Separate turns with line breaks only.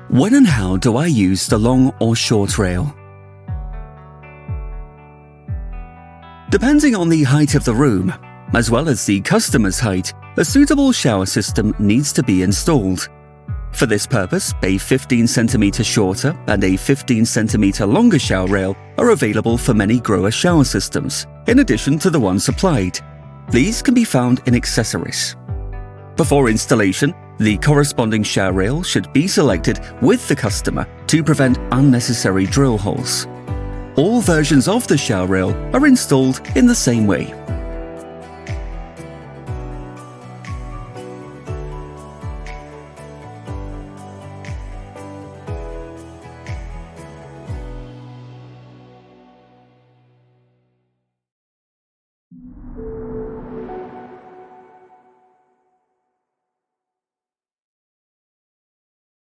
When and how do I use the long or short rail? Depending on the height of the room, as well as the customer's height, a suitable shower system needs to be installed. For this purpose, a 15 cm shorter and a 15 cm longer shower rail are available for many GROHE shower systems, in addition to the one supplied. These can be found in accessories. Before installation, the corresponding shower rail should be selected with the customer to prevent unnecessary drill holes. All versions of the shower rail are installed in the same way.